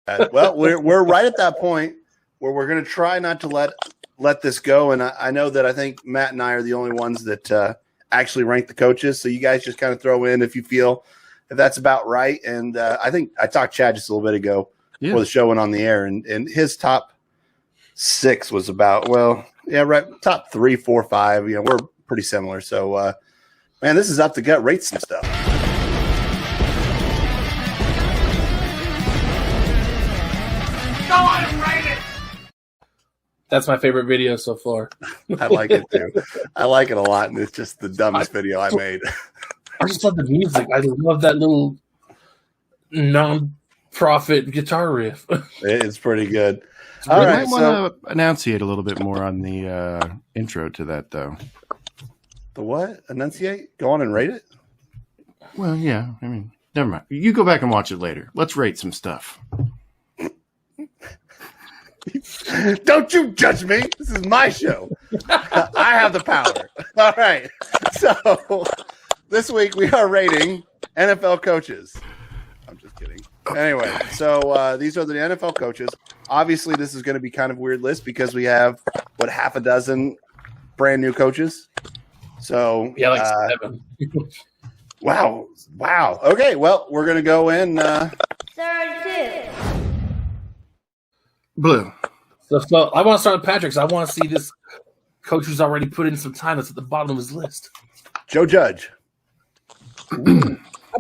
Well, we're right at that point where we're going to try not to let this go. And I know that I think Matt and I are the only ones that actually rank the coaches. So you guys just kind of throw in if you feel if that's about right. And I think I talked to Chad just a little bit ago before the show went on the air, and his top 6 was about, right, top 3, 4, 5. We're pretty similar. So, man, this is up the gut. Rate some stuff. That's my favorite video so far. I like it too. I like it a lot, and it's just the dumbest video I made. I just love the music. I love that little non-profit guitar riff. It's pretty good. All right, I want to enunciate a little bit more on the intro to that, though. The what? Enunciate? Go on and rate it? Well, yeah. I mean, never mind. You go back and watch it later. Let's rate some stuff. Don't you judge me. This is my show. I have the power. All right. So this week we are rating NFL coaches. I'm just kidding. Anyway, so these are the NFL coaches. Obviously, this is going to be kind of a weird list because we have, half a dozen brand new coaches. So yeah, like 7. Wow. Okay, well, we're going to go in 32. Blue. So I want to start with Patrick's. I want to see this coach who's already put in some time that's at the bottom of his list. Joe Judge. I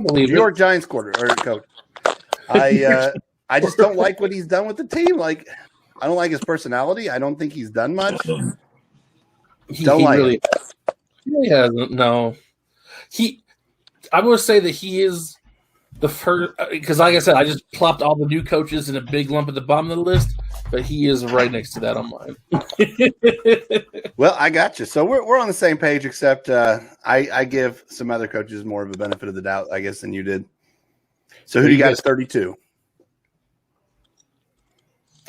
believe New York Giants coach. I just don't like what he's done with the team. Like, I don't like his personality. I don't think he's done much. He really hasn't. No. I would say that he is the first, because like I said, I just plopped all the new coaches in a big lump at the bottom of the list, but he is right next to that on mine. Well, I got you. So we're on the same page, except I give some other coaches more of a benefit of the doubt, I guess, than you did. So who do you got at 32?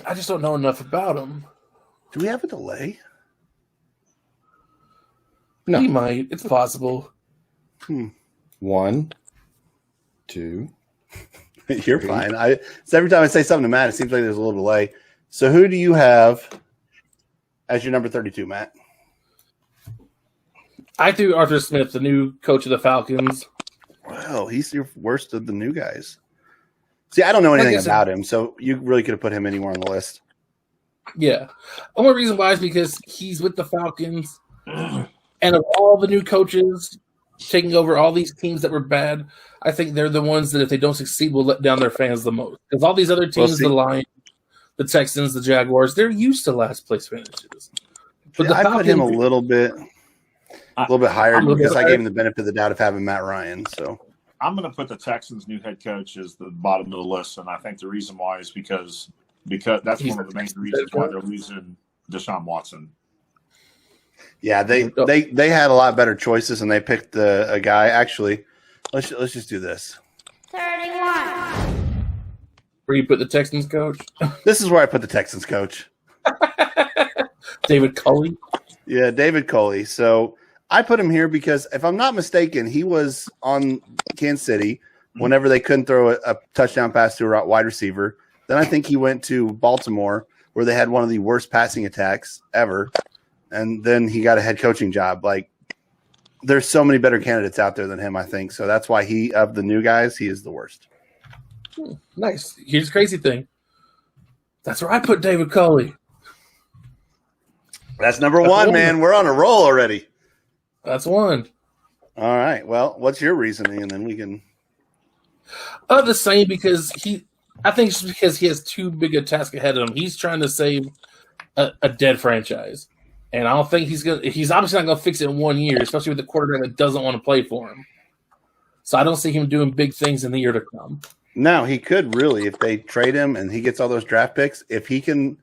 I just don't know enough about him. Do we have a delay? No. He might. It's possible. 1, 2. You're fine. So every time I say something to Matt, it seems like there's a little delay. So who do you have as your number 32, Matt? I threw Arthur Smith, the new coach of the Falcons. Well, he's your worst of the new guys. See, I don't know anything about him, so you really could have put him anywhere on the list. Yeah. Only reason why is because he's with the Falcons, and of all the new coaches taking over all these teams that were bad, I think they're the ones that if they don't succeed will let down their fans the most. Because all these other teams, the Lions, the Texans, the Jaguars, they're used to last place finishes. But I put him a little bit higher because I gave him the benefit of the doubt of having Matt Ryan. So I'm going to put the Texans' new head coach as the bottom of the list, and I think the reason why is because that's one of the main reasons why they're losing Deshaun Watson. Yeah, they had a lot better choices, and they picked a guy. Actually, let's just do this. 31. Where you put the Texans coach? This is where I put the Texans coach. David Culley. Yeah, David Culley. So I put him here because if I'm not mistaken, he was on Kansas City whenever they couldn't throw a touchdown pass to a wide receiver. Then I think he went to Baltimore where they had one of the worst passing attacks ever. And then he got a head coaching job. Like, there's so many better candidates out there than him, I think. So that's why of the new guys, he is the worst. Nice. Here's the crazy thing. That's where I put David Culley. That's number one, man. We're on a roll already. That's one. All right. Well, what's your reasoning? And then we can. The same, because I think it's because he has too big a task ahead of him. He's trying to save a dead franchise. And I don't think he's obviously not going to fix it in 1 year, especially with the quarterback that doesn't want to play for him. So I don't see him doing big things in the year to come. No, he could really, if they trade him and he gets all those draft picks, if he can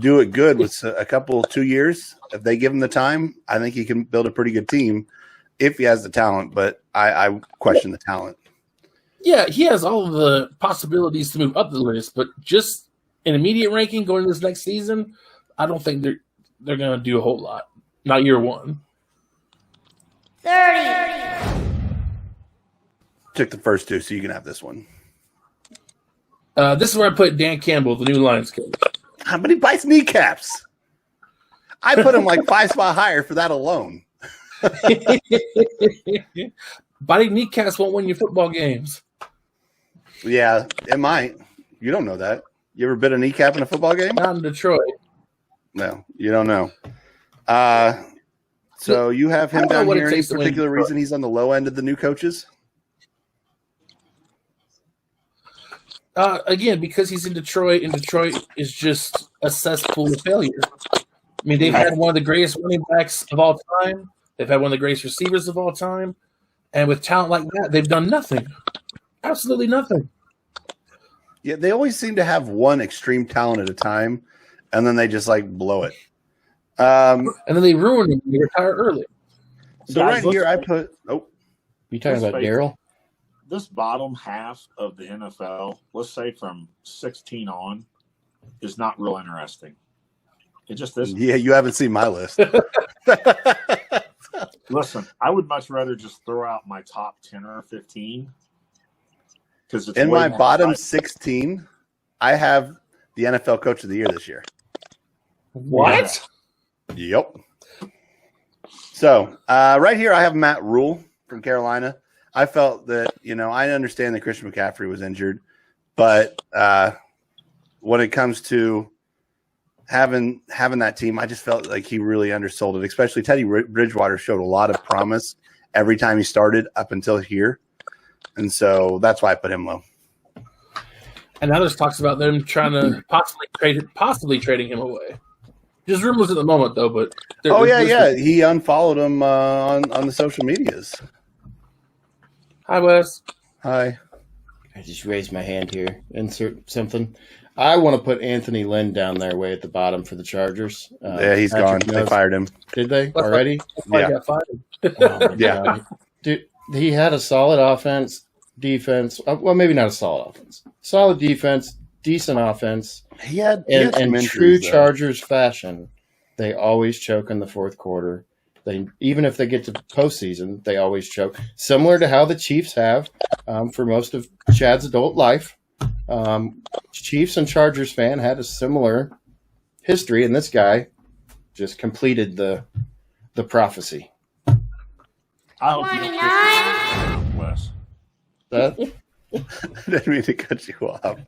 do it good with a couple 2 years, if they give him the time, I think he can build a pretty good team if he has the talent. But I question the talent. Yeah, he has all of the possibilities to move up the list, but just an immediate ranking going into this next season, I don't think they're going to do a whole lot. Not year one. 30. Took the first two, so you can have this one. This is where I put Dan Campbell, the new Lions coach. How many bites kneecaps? I put him like 5 spots higher for that alone. Biting kneecaps won't win you football games. Yeah, it might. You don't know that. You ever bit a kneecap in a football game? Not in Detroit. No, you don't know. So you have I him don't know down what it here. Any takes to win particular Detroit. reason he's on the low end of the new coaches? Again, because he's in Detroit, and Detroit is just a cesspool of failure. I mean, they've had one of the greatest running backs of all time. They've had one of the greatest receivers of all time. And with talent like that, they've done nothing. Absolutely nothing. Yeah, they always seem to have one extreme talent at a time, and then they just like blow it. And then they ruin him and they retire early. So Guys, right here, I let's- put. Oh, You talking Let's about face it. Daryl? This bottom half of the NFL, let's say from 16 on, is not real interesting. It just isn't. yeah, you haven't seen my list. Listen, I would much rather just throw out my top 10 or 15 because In my bottom 16, I have the NFL Coach of the Year this year. What? Yep. So right here, I have Matt Rule from Carolina. I felt that, I understand that Christian McCaffrey was injured, but when it comes to having that team, I just felt like he really undersold it, especially Teddy Bridgewater showed a lot of promise every time he started up until here. And so that's why I put him low. And now there's talks about them trying to possibly trading him away. Just rumors at the moment, though. But Oh, yeah. He unfollowed him on the social medias. Hi, Wes. Hi. I just raised my hand here. Insert something. I want to put Anthony Lynn down there way at the bottom for the Chargers. Yeah, he's Patrick gone. They knows- fired him. Did they already? I Yeah. got fired. Oh my Yeah. God. Dude, he had a solid offense, defense. Well, maybe not a solid offense. Solid defense, decent offense. He had In some true injuries, though. Chargers fashion, they always choke in the fourth quarter. Even if they get to postseason, they always choke. Similar to how the Chiefs have for most of Chad's adult life. Chiefs and Chargers fan had a similar history, and this guy just completed the prophecy. I hope you don't 29. Wes. That I didn't mean to cut you off.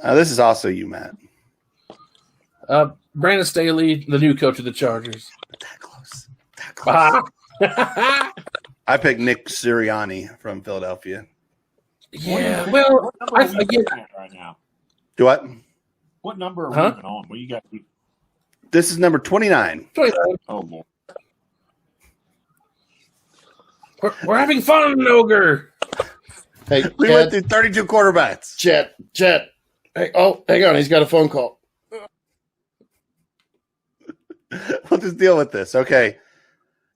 This is also you, Matt. Brandon Staley, the new coach of the Chargers. That close. That close. Ah. I picked Nick Sirianni from Philadelphia. Yeah, well, What number are we again, looking at right now? Do what? What number are we Huh? even on? What you got? This is number 29. Oh, Lord. we're having fun, Ogre. hey, We went through 32 quarterbacks. Chet. Hey, hang on, he's got a phone call. We'll just deal with this. Okay.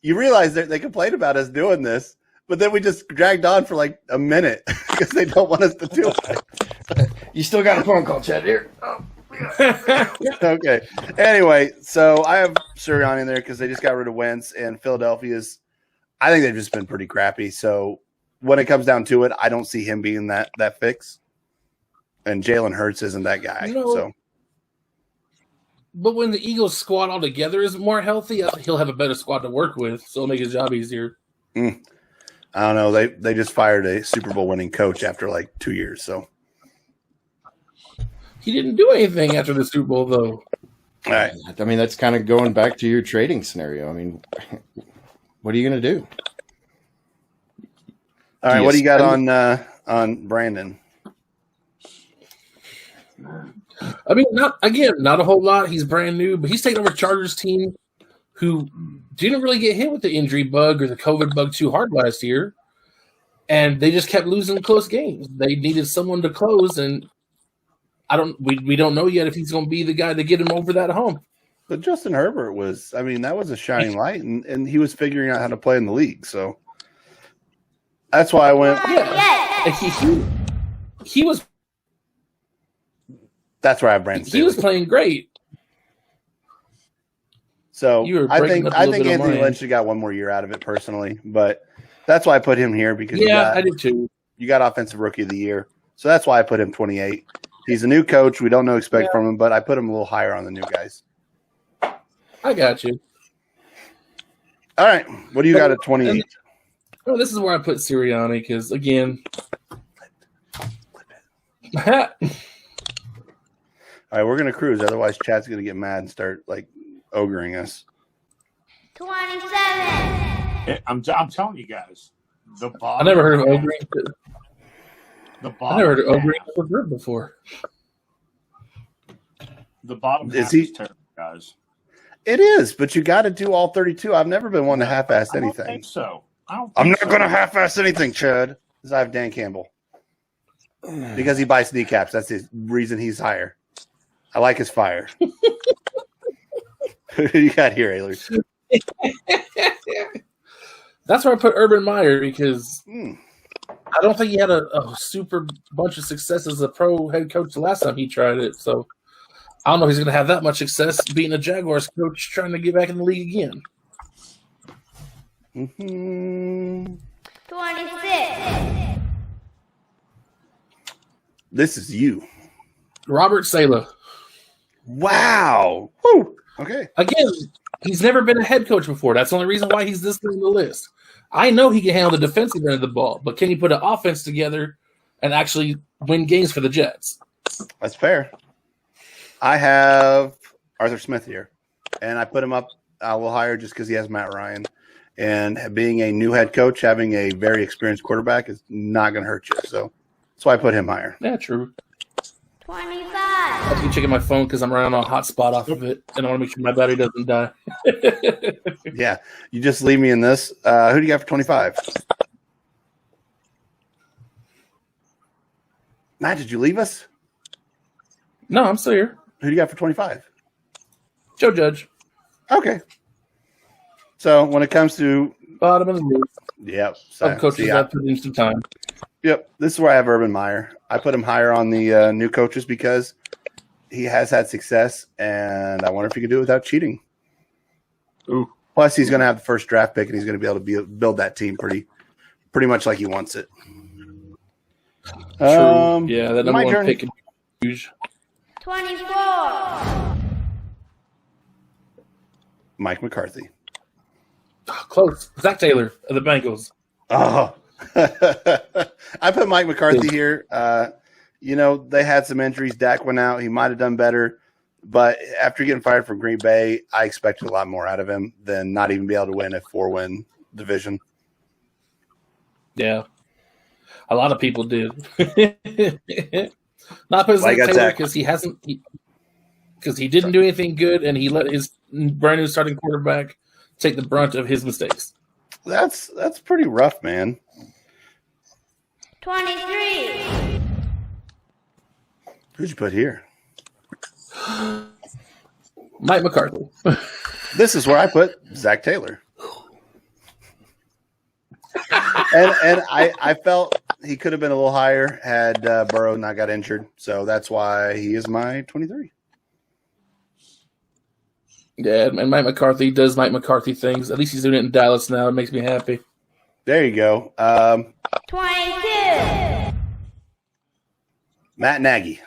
You realize that they complained about us doing this, but then we just dragged on for like a minute because they don't want us to do it. You still got a phone call, Chet. Here. Oh. Okay. Anyway, so I have Sirianni in there because they just got rid of Wentz, and Philadelphia's. I think they've just been pretty crappy. So when it comes down to it, I don't see him being that fix. And Jalen Hurts isn't that guy. No. So But when the Eagles squad all together is more healthy, he'll have a better squad to work with, so it'll make his job easier. I don't know. They just fired a Super Bowl winning coach after like 2 years. So He didn't do anything after the Super Bowl, though. all right. I mean, that's kind of going back to your trading scenario. I mean, what are you going to do? All right. Do you What do you got spend- on Brandon? I mean, not a whole lot. He's brand new, but he's taking over a Chargers team who didn't really get hit with the injury bug or the COVID bug too hard last year, and they just kept losing close games. They needed someone to close, and we don't know yet if he's going to be the guy to get him over that hump. But Justin Herbert was. I mean, that was a shining light, and he was figuring out how to play in the league. So that's why I went. Yeah, and he was That's where I have Brandon. he was Staley. playing great. So You were I breaking think up a little bit on Anthony mine. Lynch should got one more year out of it personally, but that's why I put him here because Yeah, I did too. you got offensive rookie of the year. So that's why I put him 28. He's a new coach. We don't know expect from him, but I put him a little higher on the new guys. I got you. All right. What do you got at 28? Well, this is where I put Sirianni because, again, All right, we're going to cruise. Otherwise, Chad's going to get mad and start, like, ogering us. 27. I'm telling you guys, the I bottom. never heard of ogering. The I bottom. never heard of ogering before. The bottom Is half he- is terrible, guys. It is, but you got to do all 32. I've never been one to half-ass I don't anything. think so. I'm not going to half-ass anything, Chad. Because I have Dan Campbell. Because he bites kneecaps. That's the reason he's higher. I like his fire. Who do you got here, Ayler? That's where I put Urban Meyer because Hmm. I don't think he had a super bunch of success as a pro head coach the last time he tried it. So I don't know if he's going to have that much success beating a Jaguars coach trying to get back in the league again. Mm-hmm. 26. This is you. Robert Saleh. Wow. Woo. Okay. Again, he's never been a head coach before. That's the only reason why he's this low on the list. I know he can handle the defensive end of the ball, but can he put an offense together and actually win games for the Jets? That's fair. I have Arthur Smith here, and I put him up a little higher just because he has Matt Ryan. And being a new head coach, having a very experienced quarterback is not going to hurt you. So that's why I put him higher. Yeah, true. 25. I have to be checking my phone because I'm running on a hotspot off of it, and I want to make sure my battery doesn't die. Yeah, you just leave me in this. Who do you got for 25? Matt, did you leave us? No, I'm still here. Who do you got for 25? Joe Judge, Okay. So when it comes to, bottom of the list. yep. Some coaches see, that put in some time. Yep, this is where I have Urban Meyer. I put him higher on the new coaches because he has had success, and I wonder if he can do it without cheating. Ooh. Plus, he's going to have the first draft pick, and he's going to be able to build that team pretty much like he wants it. True. Yeah, that number my one turn. pick is huge. 24. Mike McCarthy. Close. Zach Taylor of the Bengals. Oh, I put Mike McCarthy here. They had some injuries. Dak went out. He might have done better. But after getting fired from Green Bay, I expected a lot more out of him than not even be able to win a 4-win division. Yeah. A lot of people did. Not put Why you Zach got Taylor Zach? because he didn't do anything good, and he let his brand new starting quarterback take the brunt of his mistakes. That's pretty rough, man. 23. Who'd you put here? Mike McCarthy. This is where I put Zach Taylor. and I felt he could have been a little higher had Burrow not got injured. So that's why he is my 23. Yeah, and Mike McCarthy does Mike McCarthy things. At least he's doing it in Dallas now. It makes me happy. There you go. 22. Matt Nagy.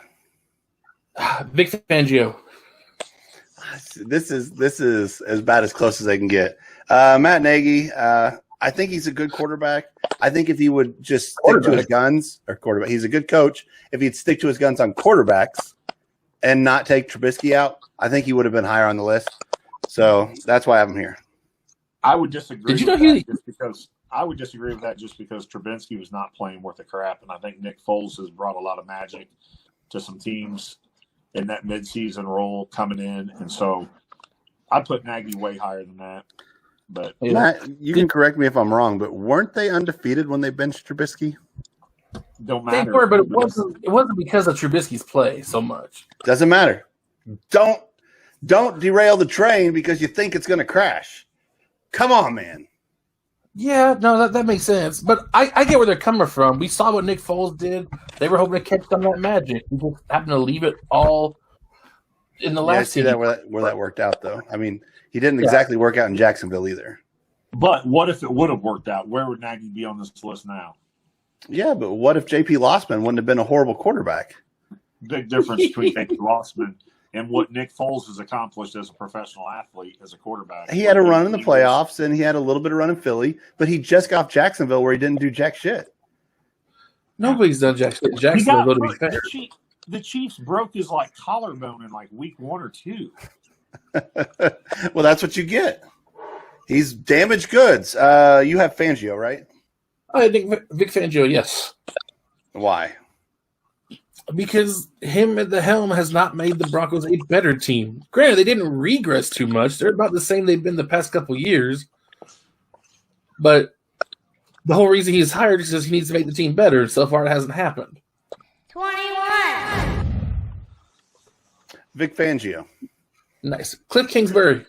Vic Fangio. This is as bad as close as I can get. Matt Nagy. I think he's a good quarterback. I think if he would just stick to his guns, or quarterback, he's a good coach. If he'd stick to his guns on quarterbacks and not take Trubisky out, I think he would have been higher on the list. So that's why I have him here. I would disagree. Did you know with he- that just because I would disagree with that just because Trubinsky was not playing worth a crap, and I think Nick Foles has brought a lot of magic to some teams in that midseason role coming in, and so I put Nagy way higher than that. But Yeah. Matt, you can correct me if I'm wrong, but weren't they undefeated when they benched Trubisky? don't They matter. were, but it wasn't because of Trubisky's play so much. Doesn't matter. Don't derail the train because you think it's going to crash. Come on, man. Yeah, no, that makes sense. But I get where they're coming from. We saw what Nick Foles did. They were hoping to catch some of that magic. We just happened to leave it all in the Yeah, I last see season. that where that worked out, though. I mean, he didn't exactly work out in Jacksonville either. But what if it would have worked out? Where would Nagy be on this list now? Yeah, but what if JP Lossman wouldn't have been a horrible quarterback? Big difference between Nick Lossman and what Nick Foles has accomplished as a professional athlete, as a quarterback. He had a run in the playoffs, and he had a little bit of run in Philly, but he just got off Jacksonville where he didn't do jack shit. Nobody's done Jacksonville. He Jacksonville, got, to be fair. the Chiefs broke his collarbone in week 1 or 2. Well, that's what you get. He's damaged goods. You have Fangio, right? I think Vic Fangio, yes. Why? Because him at the helm has not made the Broncos a better team. Granted, they didn't regress too much. They're about the same they've been the past couple of years. But the whole reason he's hired is because he needs to make the team better. So far, it hasn't happened. 21. Vic Fangio. Nice. Cliff Kingsbury.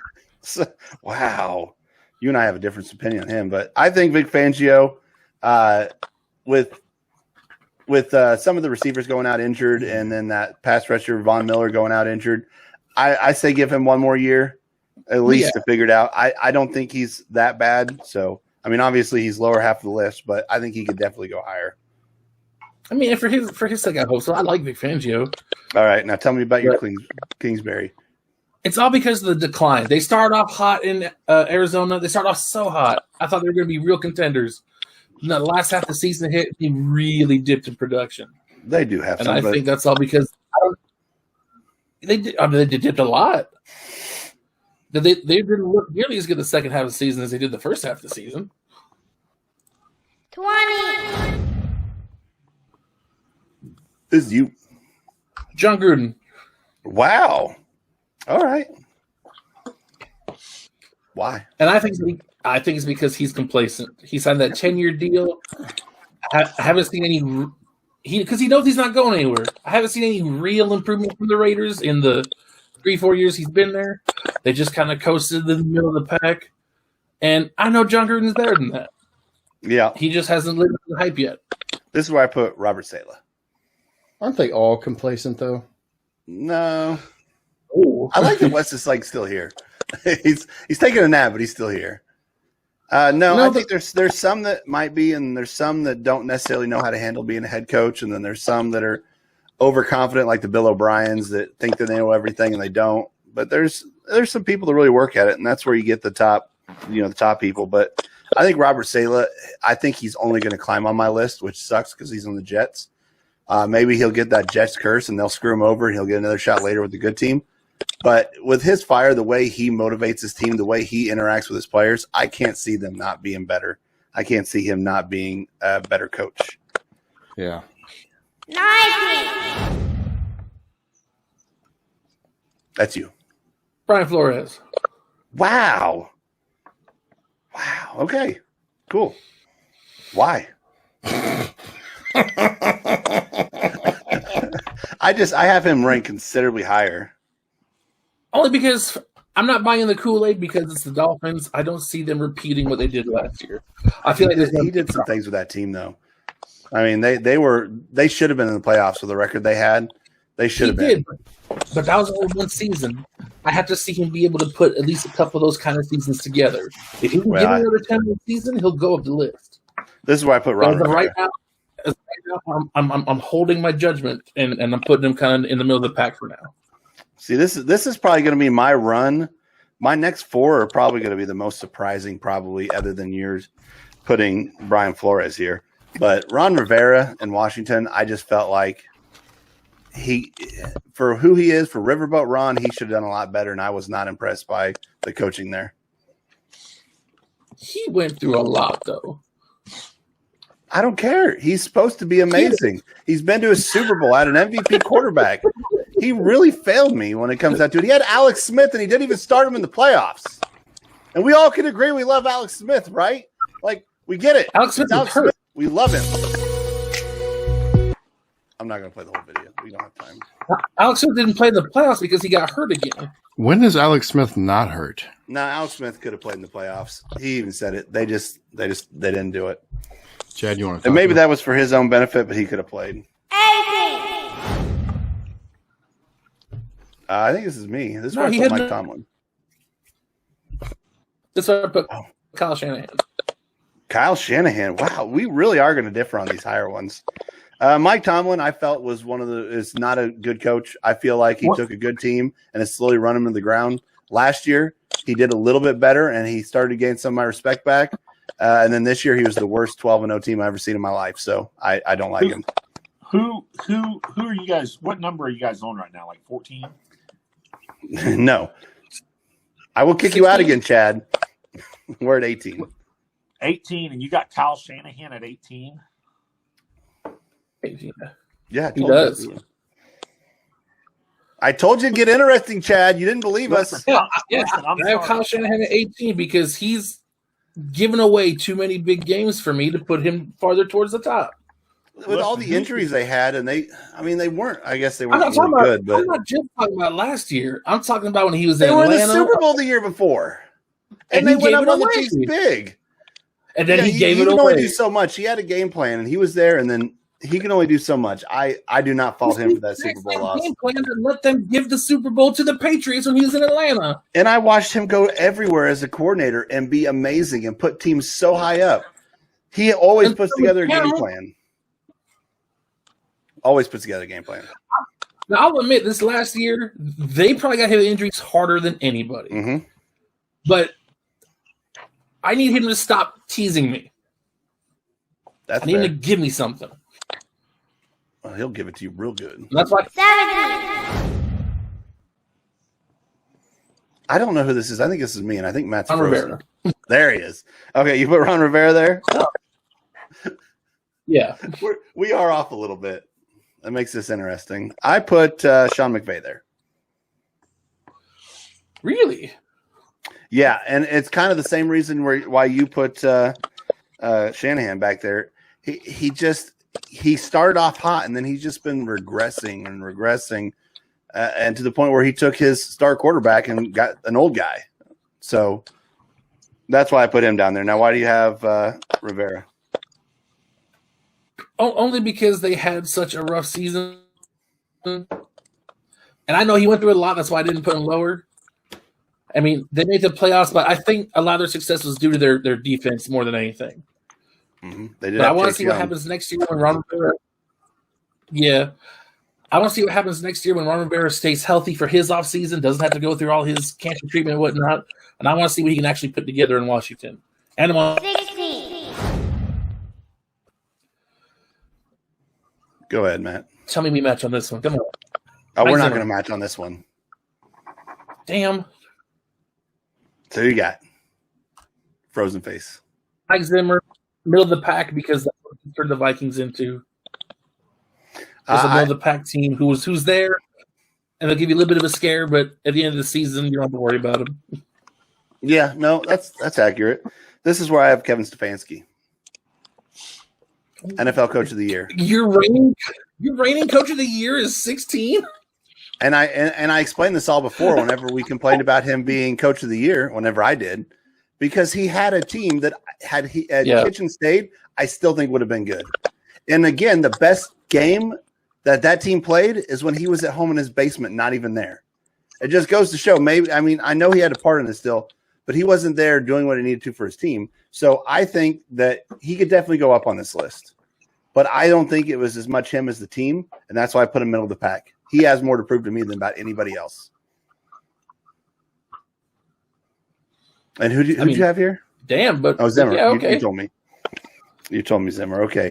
Wow. You and I have a different opinion on him, but I think Vic Fangio, with some of the receivers going out injured and then that pass rusher Von Miller going out injured, I say give him one more year at least to figure it out. I don't think he's that bad. So, I mean, obviously he's lower half of the list, but I think he could definitely go higher. I mean, for his sake, I hope so. I like Vic Fangio. All right. Now tell me about your Kingsbury. It's all because of the decline. They started off hot in Arizona. They started off so hot. I thought they were going to be real contenders. And the last half of the season hit, he really dipped in production. They do have and some. I think that's all because they dipped a lot. They didn't look nearly as good the second half of the season as they did the first half of the season. 20. This is you. John Gruden. Wow. All right. Why? And I think it's because he's complacent. He signed that 10-year deal. I haven't seen any because he knows he's not going anywhere. I haven't seen any real improvement from the Raiders in the 3-4 years he's been there. They just kind of coasted in the middle of the pack. And I know John Gruden's better than that. Yeah. He just hasn't lived up to the hype yet. This is where I put Robert Saleh. Aren't they all complacent though? No. Oh. I like that Wes is still here. he's taking a nap, but he's still here. No, I think there's some that might be, and there's some that don't necessarily know how to handle being a head coach, and then there's some that are overconfident, like the Bill O'Briens, that think that they know everything and they don't. But there's some people that really work at it, and that's where you get the top people. But I think Robert Saleh, I think he's only going to climb on my list, which sucks because he's on the Jets. Maybe he'll get that Jets curse and they'll screw him over, and he'll get another shot later with the good team. But with his fire, the way he motivates his team, the way he interacts with his players, I can't see them not being better. I can't see him not being a better coach. Yeah. 19. That's you. Brian Flores. Wow. Okay. Cool. Why? I have him ranked considerably higher. Only because I'm not buying the Kool-Aid because it's the Dolphins. I don't see them repeating what they did last year. I feel like He did some things with that team, though. I mean, they should have been in the playoffs with the record they had. They should have been. But that was only one season. I have to see him be able to put at least a couple of those kind of seasons together. If he can get another 10-win season, he'll go up the list. This is why I put Robert. Right now, I'm holding my judgment and I'm putting him kind of in the middle of the pack for now. See, this is probably going to be my run. My next four are probably going to be the most surprising, probably, other than yours, putting Brian Flores here. But Ron Rivera in Washington, I just felt like for who he is, for Riverboat Ron, he should have done a lot better, and I was not impressed by the coaching there. He went through a lot, though. I don't care. He's supposed to be amazing. He's been to a Super Bowl, had an MVP quarterback. He really failed me when it comes down to it. He had Alex Smith, and he didn't even start him in the playoffs. And we all can agree we love Alex Smith, right? Like, we get it. Alex Smith was hurt. We love him. I'm not going to play the whole video. We don't have time. Alex Smith didn't play in the playoffs because he got hurt again. When is Alex Smith not hurt? No, Alex Smith could have played in the playoffs. He even said it. They didn't do it. Chad, you want to? And maybe that was for his own benefit, but he could have played. 18. I think this is me. This is No, where I he put had Mike no- Tomlin. That's why I put Kyle Shanahan. Kyle Shanahan. Wow, we really are going to differ on these higher ones. Mike Tomlin, I felt is not a good coach. I feel like he took a good team and has slowly run them to the ground. Last year, he did a little bit better, and he started to gain some of my respect back. And then this year, he was the worst 12-0 team I've ever seen in my life. So I don't like him. Who are you guys? What number are you guys on right now? Like 14? No. I will kick you out again, Chad. We're at 18. 18, and you got Kyle Shanahan at 18? Yeah, He does. I told you it'd get interesting, Chad. You didn't believe us. Yeah, Listen, I'm I have sorry. Kyle Shanahan at 18 because he's given away too many big games for me to put him farther towards the top. With all the injuries they had, and they weren't. I guess they I'm weren't not, talking really good, about, but I'm not just talking about last year. I'm talking about when he was they in were in Atlanta. the Super Bowl the year before, and he they went gave up it on the away. Chiefs big. And then he gave he it can only away. do so much. He had a game plan, and he was there, and then he can only do so much. I do not fault him for that Super Bowl loss. Game plan to let them give the Super Bowl to the Patriots when he was in Atlanta. And I watched him go everywhere as a coordinator and be amazing and put teams so high up. He always And puts so together a game Cameron- plan. Always puts together a game plan. Now, I'll admit, this last year, they probably got hit with injuries harder than anybody. Mm-hmm. But I need him to stop teasing me. That's I need him to fair. give me something. Well, he'll give it to you real good. And that's why 17. I don't know who this is. I think this is me, and I think Matt's Ron frozen. Rivera. There he is. Okay, you put Ron Rivera there? Yeah. We are off a little bit. That makes this interesting. I put Sean McVay there. Really? Yeah, and it's kind of the same reason why you put Shanahan back there. He started off hot, and then he's just been regressing and regressing, and to the point where he took his star quarterback and got an old guy. So that's why I put him down there. Now, why do you have Rivera? Only because they had such a rough season. And I know he went through a lot. That's why I didn't put him lower. I mean, they made the playoffs, but I think a lot of their success was due to their defense more than anything. Mm-hmm. They did. But I have want to Chase see what Young. happens next year when Ron Rivera. Yeah. I want to see what happens next year when Ron Rivera stays healthy for his offseason, doesn't have to go through all his cancer treatment and whatnot. And I want to see what he can actually put together in Washington. And I want 16. Go ahead, Matt. tell me we match on this one. Come on. Oh, we're Mike not Zimmer. going to match on this one. Damn. So you got frozen face. Mike Zimmer, middle of the pack because that's what he turned the Vikings into. There's a middle of the pack team who's there, and they'll give you a little bit of a scare, but at the end of the season, you don't have to worry about them. Yeah, no, that's accurate. This is where I have Kevin Stefanski, NFL Coach of the Year, Your reigning coach of the year is 16? and I explained this all before. Whenever we complained about him being Coach of the Year, whenever I did, because he had a team that had Kitchen stayed, I still think would have been good. And again, the best game that team played is when he was at home in his basement, not even there. It just goes to show. Maybe I know he had a part in it still, but he wasn't there doing what he needed to for his team. So I think that he could definitely go up on this list. But I don't think it was as much him as the team, and that's why I put him middle of the pack. He has more to prove to me than about anybody else. And who'd you have here? Damn, but Oh, Zimmer. yeah, okay. You told me. You told me Zimmer. Okay.